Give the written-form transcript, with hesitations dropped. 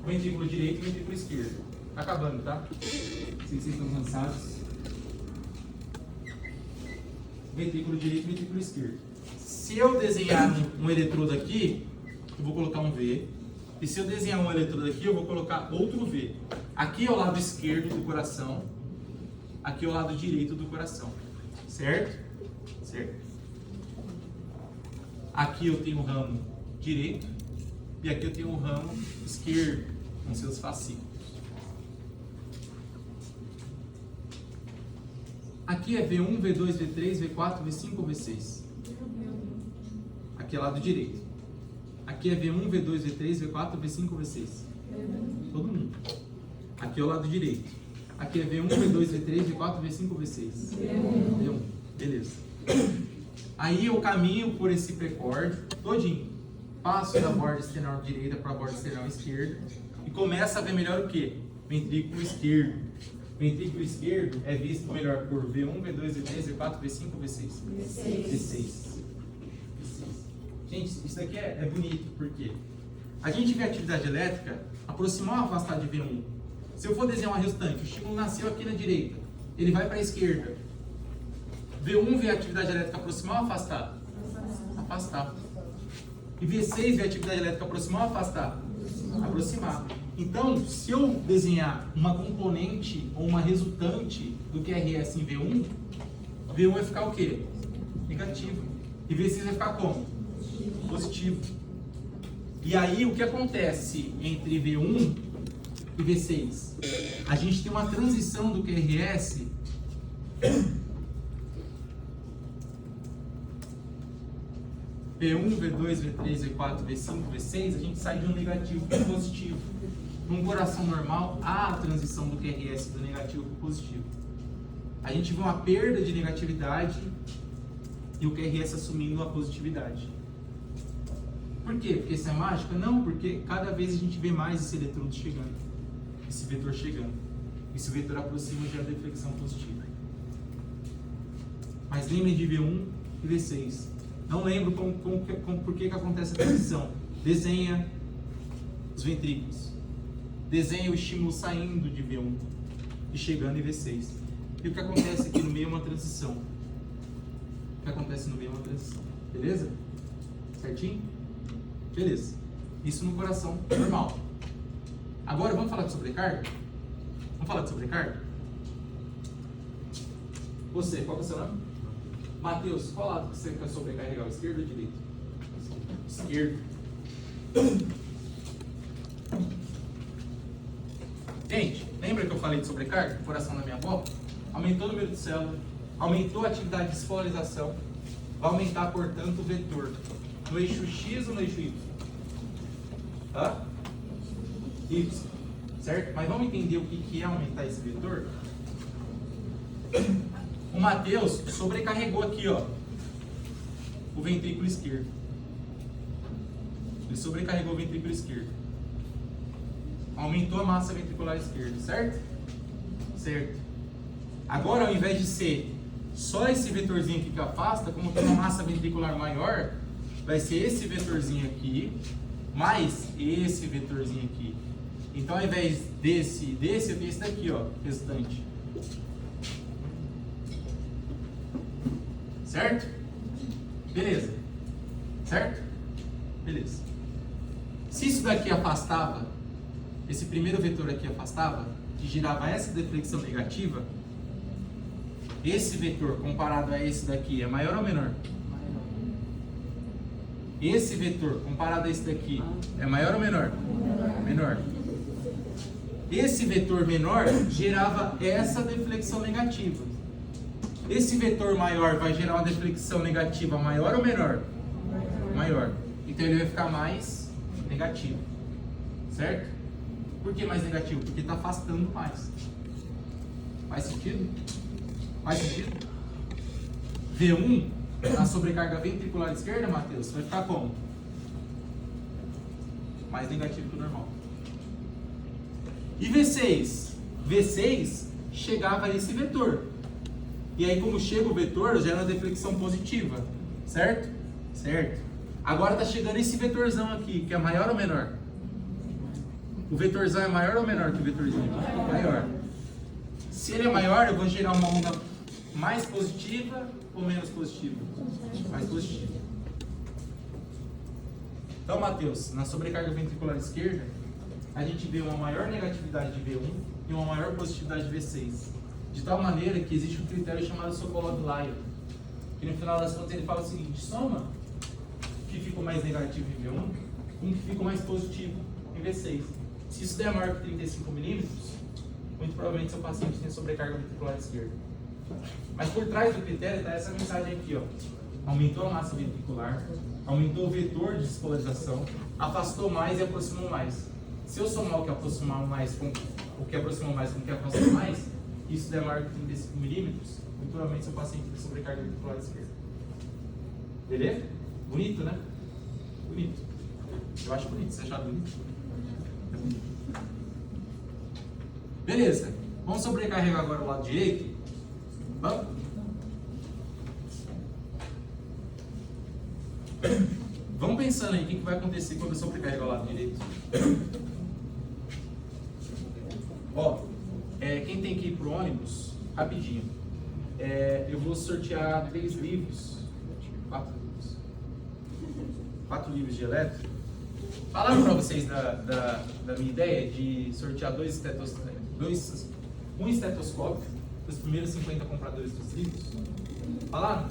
ventrículo direito e ventrículo esquerdo. Tá acabando, tá? Vocês estão cansados. Ventrículo direito e ventrículo esquerdo. Se eu desenhar um eletrodo aqui, eu vou colocar um V. E se eu desenhar um eletrodo aqui, eu vou colocar outro V. Aqui é o lado esquerdo do coração. Aqui é o lado direito do coração. Certo? Certo. Aqui eu tenho o ramo direito. E aqui eu tenho o ramo esquerdo, com seus fascículos. Aqui é V1, V2, V3, V4, V5, V6. Aqui é lado direito. Aqui é V1, V2, V3, V4, V5, V6. Todo mundo. Aqui é o lado direito. Aqui é V1, V2, V3, V4, V5, V6. V1. Beleza. Aí eu caminho por esse precórdio todinho. Passo da borda external direita para a borda external esquerda. E começa a ver melhor o quê? Ventrículo esquerdo. Ventrículo esquerdo é visto melhor por V1, V2, V3, V4, V5, V6. V6. Gente, isso daqui é bonito, porque a gente vê a atividade elétrica aproximar ou afastar de V1. Se eu for desenhar uma resultante, o estímulo nasceu aqui na direita, ele vai para a esquerda. V1 vê a atividade elétrica aproximar ou afastar? Afastar. E V6 vê a atividade elétrica aproximar ou afastar? Aproximar. Então, se eu desenhar uma componente ou uma resultante do QRS em V1, V1 vai ficar o quê? Negativo. E V6 vai ficar como? Positivo. E aí, o que acontece entre V1 e V6? A gente tem uma transição do QRS V1, V2, V3, V4, V5, V6, a gente sai de um negativo para um positivo. Num coração normal, há a transição do QRS do negativo para o positivo. A gente vê uma perda de negatividade e o QRS assumindo a positividade. Por quê? Porque isso é mágica? Não, porque cada vez a gente vê mais esse eletrodo chegando, esse vetor chegando. Esse vetor aproxima já da deflexão positiva. Mas lembrem de V1 e V6. Não lembro por que acontece a transição. Desenha os ventrículos. Desenha o estímulo saindo de V1 e chegando em V6. E o que acontece aqui no meio é uma transição. O que acontece no meio é uma transição. Beleza? Certinho? Beleza. Isso no coração normal. Agora vamos falar de sobrecarga? Vamos falar de sobrecarga? Você, qual é o seu nome? Matheus, qual lado que você quer sobrecarregar? Esquerdo ou direito? Esquerdo. Gente, lembra que eu falei de sobrecarga? Coração da minha avó? Aumentou o número de células, aumentou a atividade de esfolarização, vai aumentar, portanto, o vetor. No eixo X ou no eixo Y? Hã? Y. Certo? Mas vamos entender o que é aumentar esse vetor? O Matheus sobrecarregou aqui, ó, o ventrículo esquerdo. Ele sobrecarregou o ventrículo esquerdo. Aumentou a massa ventricular esquerda, certo? Certo. Agora, ao invés de ser só esse vetorzinho aqui que afasta, como tem uma massa ventricular maior, vai ser esse vetorzinho aqui, mais esse vetorzinho aqui. Então, ao invés desse, eu tenho esse daqui, ó, restante. Certo? Beleza. Certo? Beleza. Se isso daqui afastava, esse primeiro vetor aqui afastava, que girava essa deflexão negativa, esse vetor comparado a esse daqui é maior ou menor? Maior. Esse vetor comparado a esse daqui é maior ou menor? Menor. Esse vetor menor gerava essa deflexão negativa. Esse vetor maior vai gerar uma deflexão negativa maior ou menor? Maior. Então ele vai ficar mais negativo. Certo? Por que mais negativo? Porque está afastando mais. Faz sentido? Faz sentido? V1, na sobrecarga ventricular esquerda, Matheus, vai ficar como? Mais negativo que o normal. E V6? V6 chegava a esse vetor. E aí, como chega o vetor, gera uma deflexão positiva. Certo? Certo. Agora está chegando esse vetorzão aqui, que é maior ou menor? O vetorzão é maior ou menor que o vetorzinho? Maior. Se ele é maior, eu vou gerar uma onda mais positiva ou menos positiva? Mais positiva. Então, Matheus, na sobrecarga ventricular esquerda, a gente vê uma maior negatividade de V1 e uma maior positividade de V6. De tal maneira que existe um critério chamado Sokolov-Lyon, que no final das contas ele fala o seguinte: soma o que ficou mais negativo em V1 com o que ficou mais positivo em V6. Se isso der maior que 35 milímetros, muito provavelmente seu paciente tem sobrecarga ventricular esquerda. Mas por trás do critério está essa mensagem aqui, ó. Aumentou a massa ventricular, aumentou o vetor de despolarização, afastou mais e aproximou mais. Se eu somar o que aproximou mais com o que aproximou mais com o que afastou mais, isso der maior que 35 milímetros, muito provavelmente seu paciente tem sobrecarga ventricular esquerda. Beleza? Bonito, né? Bonito. Eu acho bonito. Você acha bonito? É bonito. Beleza. Vamos sobrecarregar agora o lado direito? Vamos? Vamos pensando aí o que vai acontecer quando eu sobrecarregar o lado direito. Ó, quem tem que ir pro ônibus, rapidinho. Eu vou sortear 3 livros. 4 livros de eletro. Falaram para vocês da minha ideia de sortear um estetoscópio para os primeiros 50 compradores dos livros? Falaram?